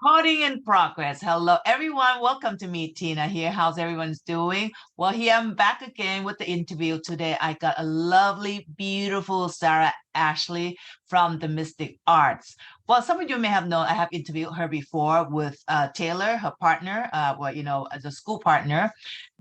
Recording in progress. Hello, everyone. Welcome to me, Tina here. How's everyone's doing? Well, here I'm back again with the interview today. I got a lovely, beautiful Sara Ashley from the Mystic Arts. Well, some of you may have known I have interviewed her before with Taylor, her partner, as a school partner,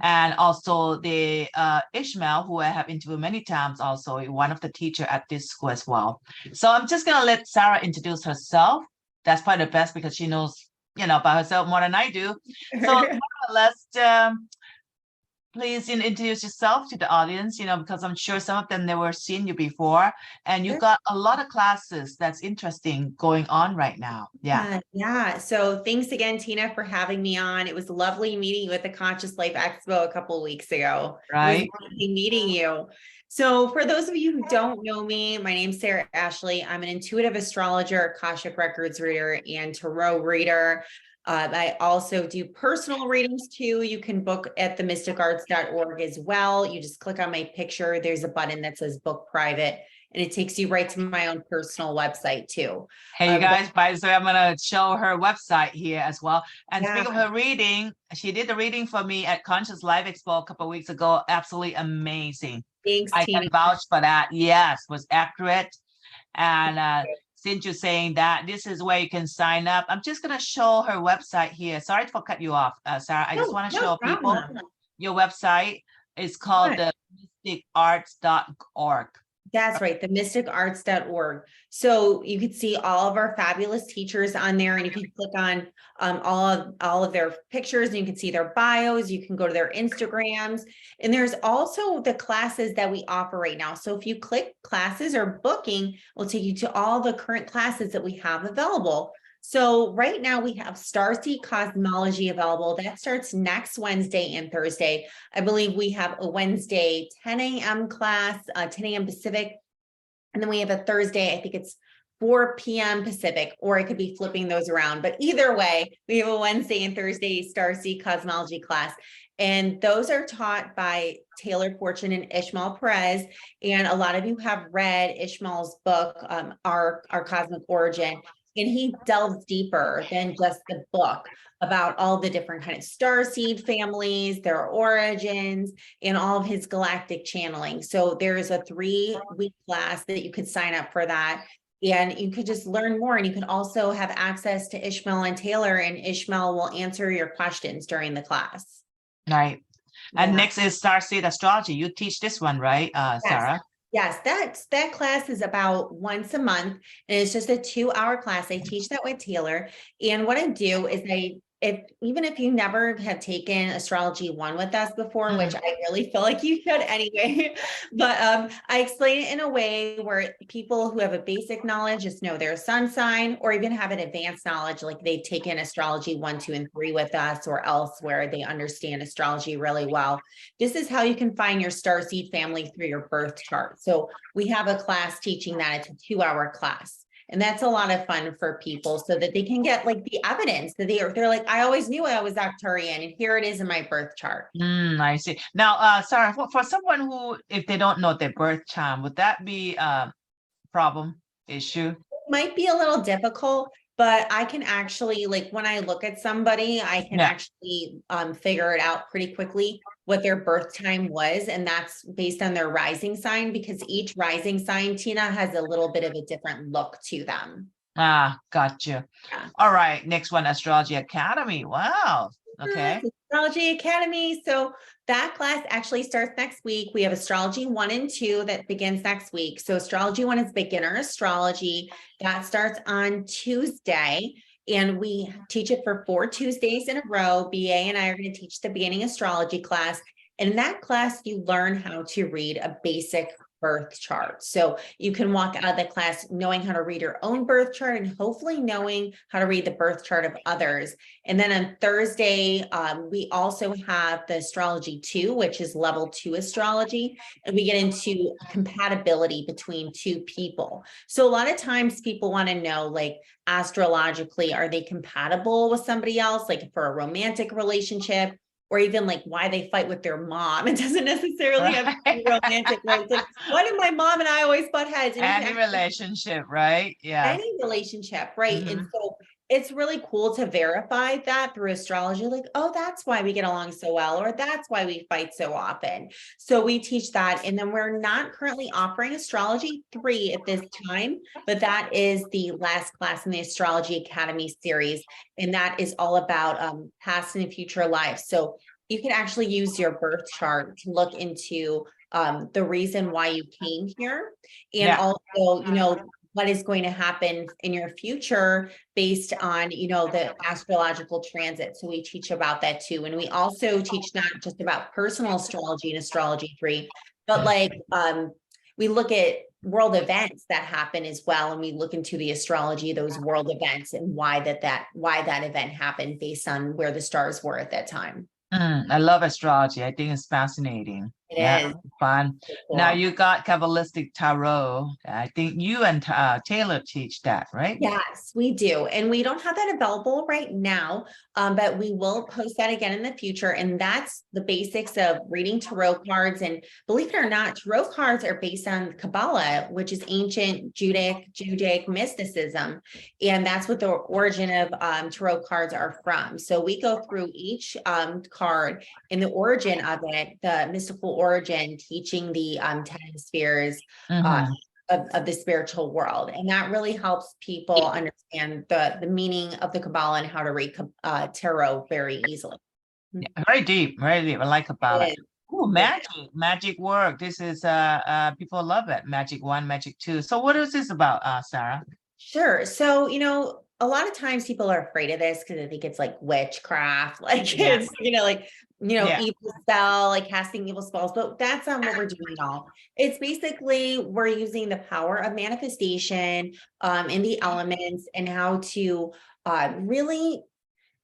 and also the Ishmael, who I have interviewed many times, also one of the teacher at this school as well. So I'm just gonna let Sara introduce herself. That's probably the best because she knows, about herself more than I do. So let's please introduce yourself to the audience, because I'm sure some of them never seen you before, and you got a lot of classes that's interesting going on right now. Yeah. Yeah. So thanks again, Tina, for having me on. It was lovely meeting you at the Conscious Life Expo a couple of weeks ago. It was Right. lovely meeting you. So for those of you who don't know me, my name's Sara Ashley. I'm an intuitive astrologer, Akashic Records reader, and tarot reader. I also do personal readings too. You can book at themysticarts.org as well. You just click on my picture. There's a button that says book private, and it takes you right to my own personal website too. Hey, you guys, by the way, I'm gonna show her website here as well. And speaking of Yeah. her reading, she did the reading for me at Conscious Live Expo a couple of weeks ago. Absolutely amazing. Thanks, I Tina. can vouch for that. Yes, was accurate. And since you're saying that, this is where you can sign up. I'm just gonna show her website here. Sorry for cut you off, Sara. I just want to No show people problem. your website. It's called Good. the mysticarts.org. That's right, themysticarts.org. So you could see all of our fabulous teachers on there, and you can click on all of their pictures, and you can see their bios. You can go to their Instagrams, and there's also the classes that we offer right now. So if you click classes or booking, will take you to all the current classes that we have available. So right now we have Starseed Cosmology available. That starts next Wednesday and Thursday. I believe we have a Wednesday 10 a.m. class, 10 a.m. Pacific. And then we have a Thursday, I think it's 4 p.m. Pacific, or I could be flipping those around. But either way, we have a Wednesday and Thursday Starseed Cosmology class. And those are taught by Taylor Fortune and Ishmael Perez. And a lot of you have read Ishmael's book, Our Cosmic Origin. And he delves deeper than just the book about all the different kind of starseed families, their origins, and all of his galactic channeling. So there's a 3-week class that you could sign up for that. And you could just learn more. And you can also have access to Ishmael and Taylor, and Ishmael will answer your questions during the class. Right. And Yeah. next is Starseed Astrology. You teach this one, right, Yes. Sara? Yes, that class is about once a month, and it's just a 2-hour class. I teach that with Taylor. And what I do is even if you never have taken Astrology 1 with us before, which I really feel like you should anyway, but I explain it in a way where people who have a basic knowledge just know their sun sign, or even have an advanced knowledge, like they've taken Astrology 1, 2, and 3 with us, or elsewhere they understand astrology really well. This is how you can find your starseed family through your birth chart. So we have a class teaching that. It's a 2-hour class. And that's a lot of fun for people, so that they can get like the evidence that they're like, I always knew I was Arcturian, and here it is in my birth chart. I see. Now, Sara, for someone who, if they don't know their birth chart, would that be a problem, issue? It might be a little difficult, but I can actually, like, when I look at somebody, I can Yeah. actually figure it out pretty quickly what their birth time was. And that's based on their rising sign, because each rising sign, Tina, has a little bit of a different look to them. Ah, gotcha. Yeah. All right. Next one, Astrology Academy. Wow. Okay. Astrology Academy. So that class actually starts next week. We have Astrology 1 and 2 that begins next week. So Astrology 1 is beginner astrology. That starts on Tuesday. And we teach it for 4 Tuesdays in a row. BA and I are going to teach the beginning astrology class. And in that class, you learn how to read a basic birth chart. So you can walk out of the class knowing how to read your own birth chart, and hopefully knowing how to read the birth chart of others. And then on Thursday, we also have the Astrology 2, which is level 2 astrology. And we get into compatibility between two people. So a lot of times people want to know, like, astrologically, are they compatible with somebody else, like for a romantic relationship? Or even like why they fight with their mom. It doesn't necessarily have to be romantic. Right? It's like, why did my mom and I always butt heads? And Any relationship, right? Yeah. any relationship, right? And so it's really cool to verify that through astrology, like, oh, that's why we get along so well, or that's why we fight so often. So we teach that. And then we're not currently offering Astrology 3 at this time, but that is the last class in the Astrology Academy series. And that is all about past and future lives. So you can actually use your birth chart to look into the reason why you came here. And Yeah. also, what is going to happen in your future based on, the astrological transit. So we teach about that too. And we also teach not just about personal astrology and Astrology 3, but like we look at world events that happen as well. And we look into the astrology of those world events and why that event happened based on where the stars were at that time. I love astrology. I think it's fascinating. It Yeah, is fun. Now cool. you got Kabbalistic Tarot. I think you and Taylor teach that, right? Yes, we do. And we don't have that available right now, but we will post that again in the future. And that's the basics of reading tarot cards. And believe it or not, tarot cards are based on Kabbalah, which is ancient Judaic mysticism. And that's what the origin of tarot cards are from. So we go through each card and the origin of it, the mystical origin, teaching the 10 spheres. Mm-hmm. Of the spiritual world. And that really helps people understand the meaning of the Kabbalah and how to read tarot very easily. Yeah, very deep, very deep. I like about it. It Oh, is. magic work. This is people love it. Magic 1, Magic 2. So what is this about, Sarah? Sure. So, a lot of times people are afraid of this because I think it's like witchcraft, like Yeah, it's, like, yeah. evil spell, like casting evil spells, but that's not what we're doing at all. It's basically we're using the power of manifestation in the elements and how to really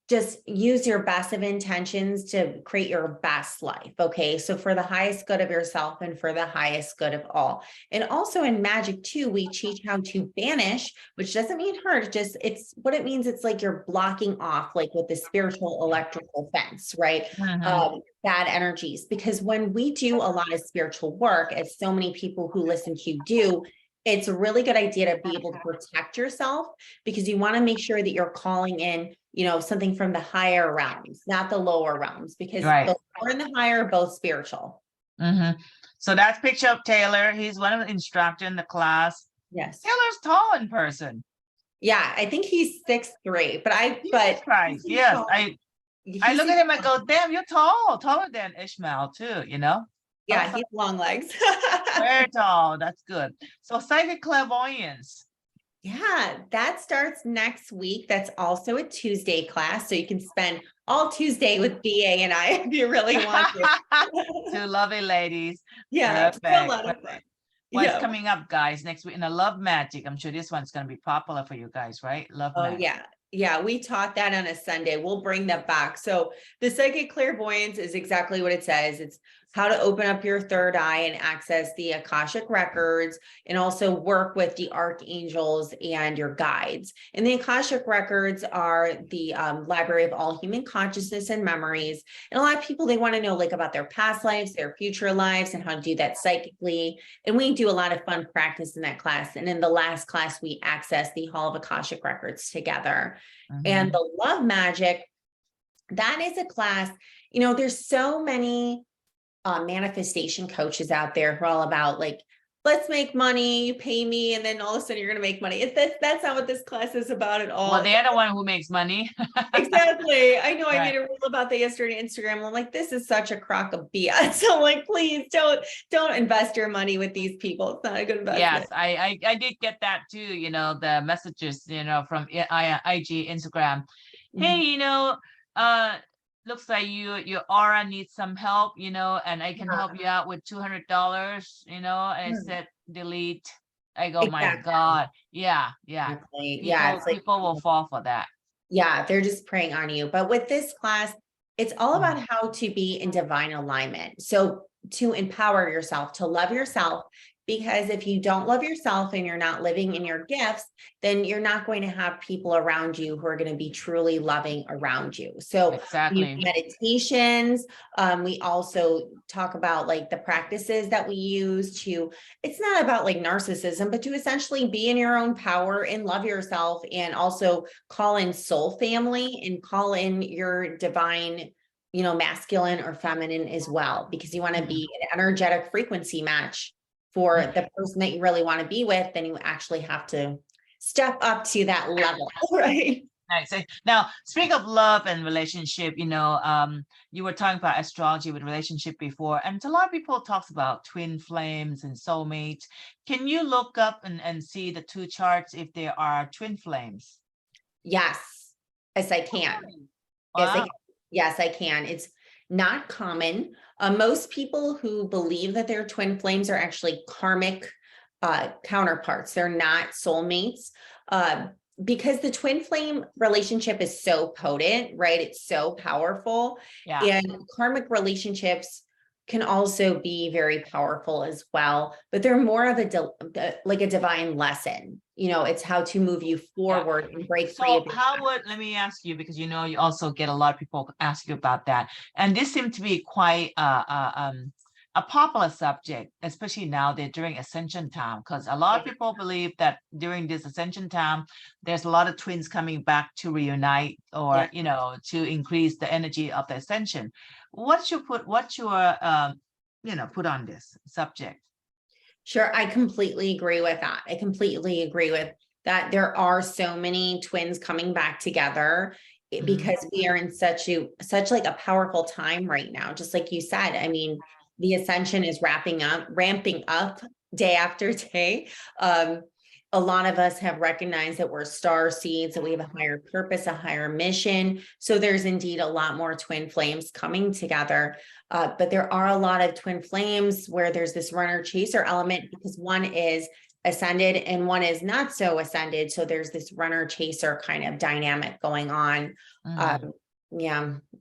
just use your best of intentions to create your best life. Okay. So for the highest good of yourself and for the highest good of all. And also in magic too, we teach how to banish, which doesn't mean hurt. Just it's what it means. It's like you're blocking off, like with the spiritual electrical fence, right? Mhm. Bad energies. Because when we do a lot of spiritual work, as so many people who listen to you do, it's a really good idea to be able to protect yourself because you want to make sure that you're calling in, something from the higher realms, not the lower realms, because Right. the lower and the higher are both spiritual. Mm-hmm. So that's picture of Taylor. He's one of the instructor in the class. Yes. Taylor's tall in person. Yeah, I think he's 6'3", Jesus Christ. Yes. I look at him, I go, damn, you're tall, taller than Ishmael too, yeah, he's long legs. Very tall. That's good. So psychic clairvoyance. Yeah, that starts next week. That's also a Tuesday class. So you can spend all Tuesday with BA and I if you really want to. Two lovely ladies. Yeah, it's a lot of Perfect. fun. What's Yeah. coming up, guys, next week? And I love magic. I'm sure this one's going to be popular for you guys, right? Love Oh, magic. yeah. Yeah, we taught that on a Sunday. We'll bring that back. So the psychic clairvoyance is exactly what it says. It's how to open up your third eye and access the Akashic records and also work with the archangels and your guides. And the Akashic records are the library of all human consciousness and memories. And a lot of people, they want to know like about their past lives, their future lives, and how to do that psychically. And we do a lot of fun practice in that class. And in the last class, we access the Hall of Akashic Records together. And the love magic, that is a class, there's so many manifestation coaches out there who are all about like, let's make money, you pay me, and then all of a sudden you're going to make money. That's not what this class is about at all. Well, they're the one who makes money. Exactly. I know. I Right. made a reel about that yesterday on Instagram. I'm like, this is such a crock of BS. So I'm like, please don't invest your money with these people. It's not a good investment. Yes, I did get that too, the messages, from IG, Instagram. Hey, looks like your aura needs some help, and I can help you out with $200, and I said delete. I go, my God. Yeah. Exactly. Yeah. People will fall for that. Yeah, they're just preying on you. But with this class, it's all about how to be in divine alignment. So to empower yourself, to love yourself, because if you don't love yourself and you're not living in your gifts, then you're not going to have people around you who are going to be truly loving around you. So we Exactly. have meditations. We also talk about like the practices that we use to, it's not about like narcissism, but to essentially be in your own power and love yourself, and also call in soul family and call in your divine, masculine or feminine as well, because you want to be an energetic frequency match for the person that you really want to be with. Then you actually have to step up to that level, right? Nice. Now, speaking of love and relationship, you were talking about astrology with relationship before, and a lot of people talks about twin flames and soulmates. Can you look up and see the two charts if there are twin flames? Yes, yes, I can. Yes, I Wow. can. Yes, I can. It's not common. Most people who believe that they're twin flames are actually karmic counterparts. They're not soulmates. Because the twin flame relationship is so potent, right? It's so powerful. Yeah. And karmic relationships can also be very powerful as well, but they're more of like a divine lesson. It's how to move you forward and break free of So your let me ask you, because you also get a lot of people ask you about that. And this seems to be quite a popular subject, especially now they're during ascension time, because a lot of people believe that during this ascension time, there's a lot of twins coming back to reunite, or to increase the energy of the ascension. What's your put on this subject? Sure, I completely agree with that. I completely agree with that. There are so many twins coming back together because we are in such like a powerful time right now. Just like you said, I mean, the ascension is ramping up day after day. A lot of us have recognized that we're star seeds, that we have a higher purpose, a higher mission. So there's indeed a lot more twin flames coming together. But there are a lot of twin flames where there's this runner chaser element, because one is ascended and one is not so ascended. So there's this runner chaser kind of dynamic going on. Yeah.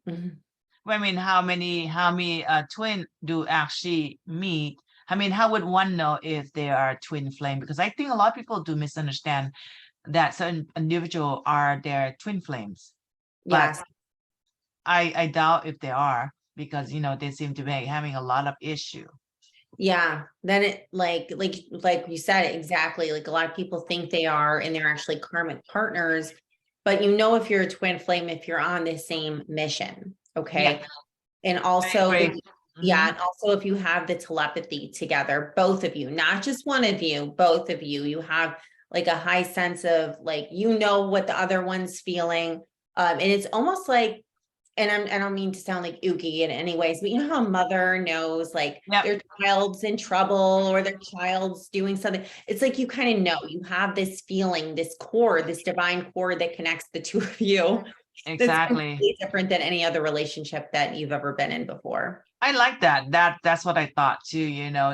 Mhm. Well, I mean, how many twin do actually meet? I mean, how would one know if they are twin flame? Because I think a lot of people do misunderstand that certain individual are their twin flames, but Yes. I doubt if they are, because they seem to be having a lot of issue. Yeah. Then it like you said, exactly. Like a lot of people think they are, and they're actually karmic partners. But if you're a twin flame, if you're on the same mission. Yeah, Okay. And I also, agree. yeah, and also if you have the telepathy together, both of you, not just one of you, both of you, you have like a high sense of like, what the other one's feeling. And it's almost like, and I don't mean to sound like ooky in any ways, but how a mother knows like Yep, their child's in trouble or their child's doing something. It's like you kind of you have this feeling, this cord, this divine cord that connects the two of you. That's exactly. completely different than any other relationship that you've ever been in before. I like that. That's what I thought too.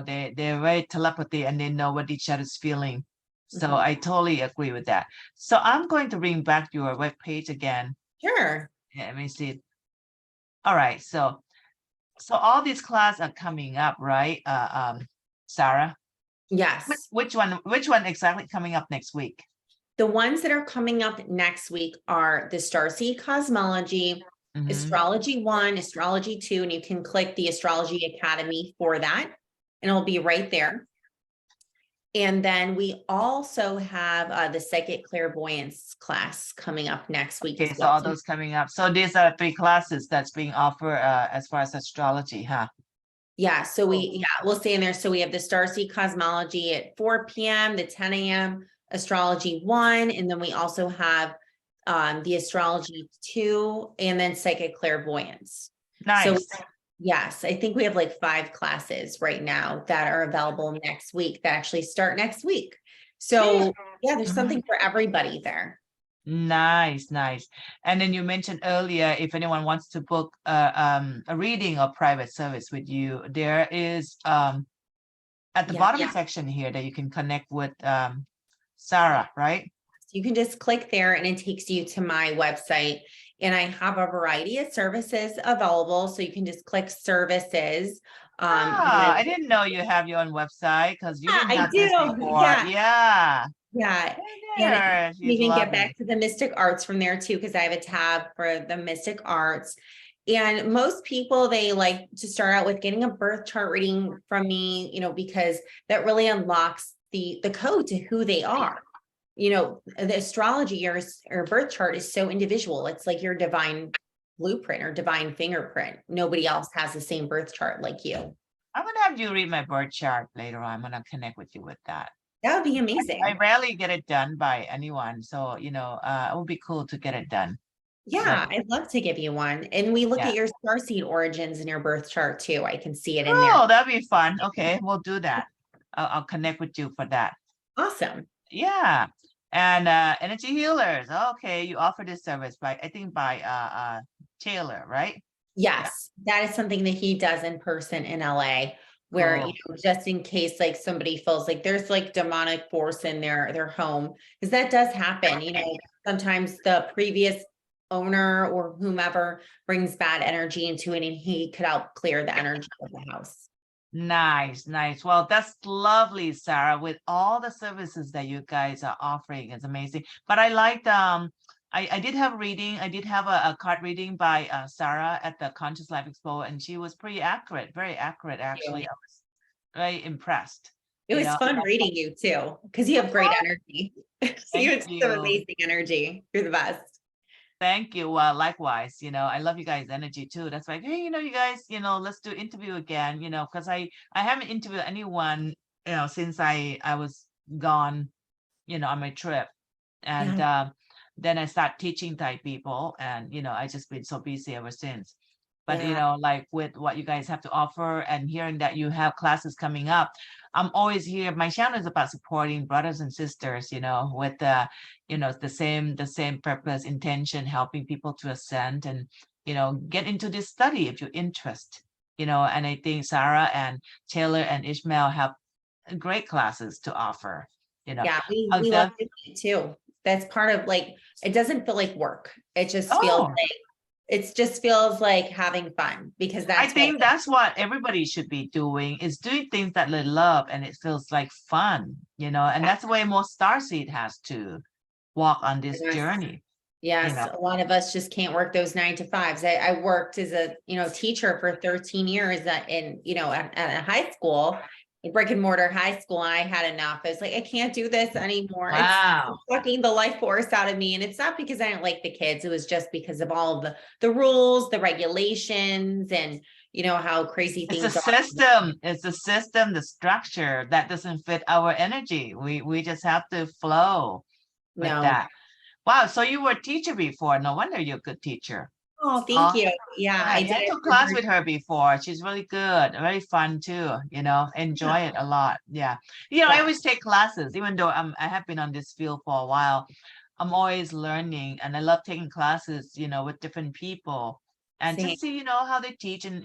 They're very telepathy and they know what each other's feeling. So Mhm. I totally agree with that. So I'm going to bring back your web page again. Sure. Yeah, let me see. All right. So all these classes are coming up, right? Sarah, Yes. which one exactly coming up next week? The ones that are coming up next week are the Starseed Cosmology, Mm-hmm. Astrology 1, Astrology 2, and you can click the Astrology Academy for that, and it'll be right there. And then we also have the Psychic Clairvoyance class coming up next week Okay, as so well. all those coming up. So these are 3 classes that's being offered as far as astrology, huh? Yeah, so we'll stay in there. So we have the Starseed Cosmology at 4 p.m., the 10 a.m. Astrology 1, and then we also have the Astrology 2, and then Psychic Clairvoyance. So Nice. yes, I think we have like 5 classes right now that are available next week that actually start next week. So yeah, there's something for everybody there. Nice, nice. And then you mentioned earlier, if anyone wants to book a reading or private service with you, there is at the Yeah. bottom section here that you can connect with Sarah, right? You can just click there and it takes you to my website. and I have a variety of services available. So you can just click services. I didn't know you have your own website because you Yeah, didn't I have this do. before. Yeah. Yeah. Yeah. And There, you she's can get lovely. back to the Mystic Arts from there too, because I have a tab for the Mystic Arts. And most people, they like to start out with getting a birth chart reading from me, because that really unlocks the code to who they are. The astrology, your birth chart is so individual. It's like your divine blueprint or divine fingerprint. Nobody else has the same birth chart like you. I'm gonna have you read my birth chart later on. I'm gonna connect with you with that. That would be I amazing. rarely get it done by anyone, so it would be cool to get it done. But Yeah, I'd love to give you one. And we look yeah. at your starseed origins in your birth chart too. I can see it in there. Oh, that'd be fun. Okay, we'll do that. I'll connect with you for that. Awesome. Yeah. And energy healers. Okay, you offer this service by I think by Taylor, right? Yes, that is something that he does in person in LA, where, Cool. just in case like somebody feels like there's like demonic force in their home, because that does happen. Sometimes the previous owner or whomever brings bad energy into it, and he could help clear the energy of the house. Nice, nice. Well, that's lovely, Sarah, with all the services that you guys are offering. It's amazing. But I liked I did have reading, I did have a card reading by Sarah at the Conscious Life Expo, and she was pretty accurate, very accurate actually. I was very impressed, It you was know. fun reading you too, because you have great energy. You Thank have some you. amazing energy. You're the best. Thank you. Likewise, I love you guys' energy too. That's why, hey, you guys, let's do interview again, because I haven't interviewed anyone, since I was gone, on my trip. And Yeah. then I start teaching Thai people, and I just been so busy ever since. But Yeah. like with what you guys have to offer and hearing that you have classes coming up, I'm always here. My channel is about supporting brothers and sisters, with the same purpose, intention, helping people to ascend and get into this study if you're interested. And I think Sarah and Taylor and Ishmael have great classes to offer. Yeah, I'll we love def- doing it too. That's part of like, it doesn't feel like work. oh, It just feels like having fun, because I that's what, think that's what everybody should be doing is doing things that they love and it feels like fun, and that's the way most starseed has to walk on this yes, journey, you yes, know. a lot of us just can't work those 9 to 5s. I worked as a, teacher for 13 years at a high school, a brick and mortar high school. And I had enough. I was like, I can't do this anymore. It's Wow. sucking the life force out of me. And it's not because I didn't like the kids. It was just because of all of the rules, the regulations, and how crazy It's a things are. system. It's a system, the structure that doesn't fit our energy. We just have to flow with No. that. Wow. So you were a teacher before. No wonder you're a good teacher. Oh, thank Oh, you. Yeah, yeah, I yeah, did I it took for class with her before. She's really good, very fun too, enjoy it a lot. Yeah. I yeah, always take classes, even though I have been on this field for a while. I'm always learning and I love taking classes, with different people and same. just see, how they teach and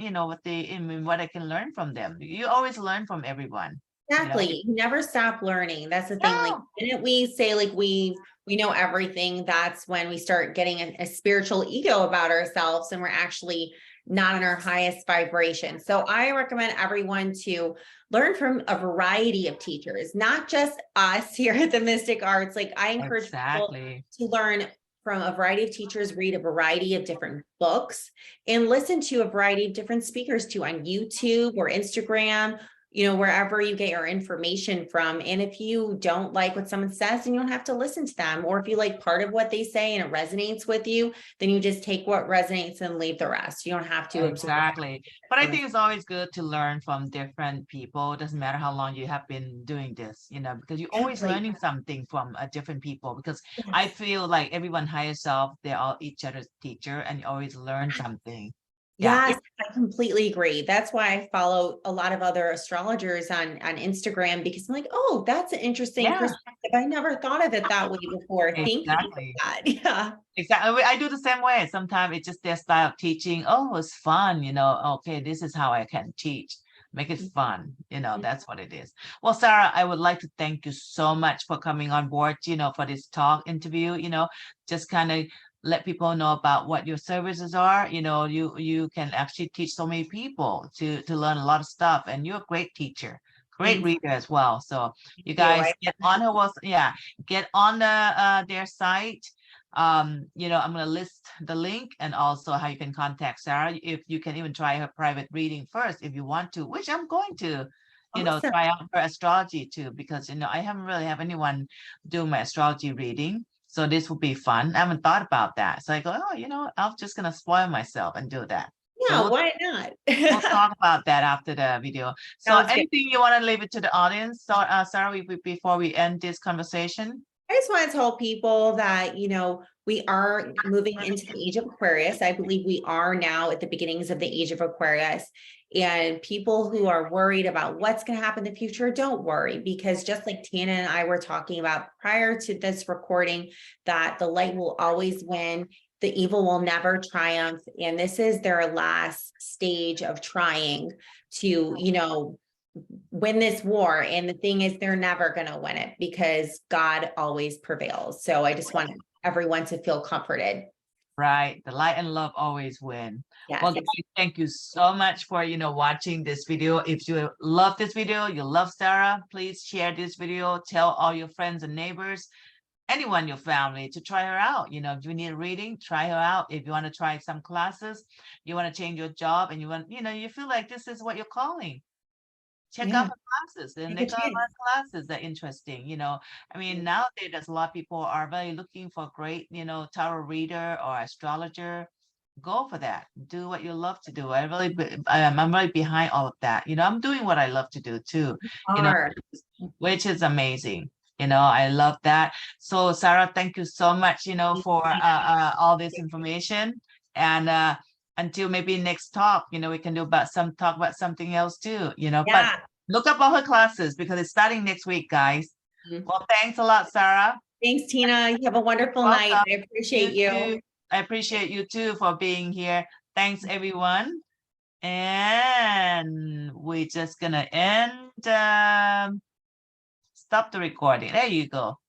what I can learn from them. You always learn from everyone, you know. Exactly. You never stop learning. That's the thing. Like, No, didn't we say like we know everything? That's when we start getting a spiritual ego about ourselves, and we're actually not in our highest vibration. So I recommend everyone to learn from a variety of teachers, not just us here at the Mystic Arts. Like, I encourage people exactly. to learn from a variety of teachers, read a variety of different books, and listen to a variety of different speakers too on YouTube or Instagram, wherever you get your information from. And if you don't like what someone says, then you don't have to listen to them. Or if you like part of what they say and it resonates with you, then you just take what resonates and leave the rest. You don't have to absorb Exactly. But I from think it's always good to learn from different people. It doesn't matter how long you have been doing this, because you're always exactly. learning something from different people. Because I Yes. feel like everyone higher self, they're all each other's teacher and you always learn something. Yeah. Yes, I completely agree. That's why I follow a lot of other astrologers on Instagram, because I'm like, oh, that's an interesting Yeah, perspective. I never thought of it that way before. Thank you for exactly. that. Yeah. Exactly. I do the same way. Sometimes it's just their style of teaching. Oh, it's fun, Okay, this is how I can teach. Make it fun. That's what it is. Well, Sarah, I would like to thank you so much for coming on board, for this talk interview, just kind of let people know about what your services are. You can actually teach so many people to learn a lot of stuff, and you're a great teacher, great Thank reader as well. So you you. guys get on get on their site. I'm going to list the link and also how you can contact Sarah. If you can even try her private reading first if you want to, which I'm going to, Awesome. try out her astrology too, because I haven't really have anyone do my astrology reading. So this will be fun. I haven't thought about that. So I go, I'm just gonna spoil myself and do that. So Yeah, we'll why not? we'll talk about that after the video. So Sounds good. anything you want to leave it to the audience? So Sarah, before we end this conversation? I just want to tell people that, we are moving into the age of Aquarius. I believe we are now at the beginnings of the age of Aquarius. And people who are worried about what's going to happen in the future, don't worry, because just like Tina and I were talking about prior to this recording, that the light will always win. The evil will never triumph. And this is their last stage of trying to, win this war. And the thing is, they're never going to win it because God always prevails. So I just want everyone to feel comforted. Right. The light and love always win. Yes. Well, guys, thank you so much for, watching this video. If you love this video, you love Sarah, please share this video, tell all your friends and neighbors, anyone in your family to try her out. If you need a reading, try her out. If you want to try some classes, you want to change your job and you feel like this is what you're calling. Check out her classes, and they got a lot of classes that are interesting. I mean, nowadays there's a lot of people are really looking for great, tarot reader or astrologer. Go for that. Do what you love to do. I'm really behind all of that. I'm doing what I love to do too. You know, which is amazing. I love that. So Sarah, thank you so much, for all this information. And until maybe next talk, we can talk about something else too, but look up all her classes because it's starting next week, guys. Well, thanks a lot, Sarah. Thanks, Tina. You have a wonderful night. I appreciate you. Too. I appreciate you too for being here. Thanks, everyone. And we're just gonna end, stop the recording. There you go.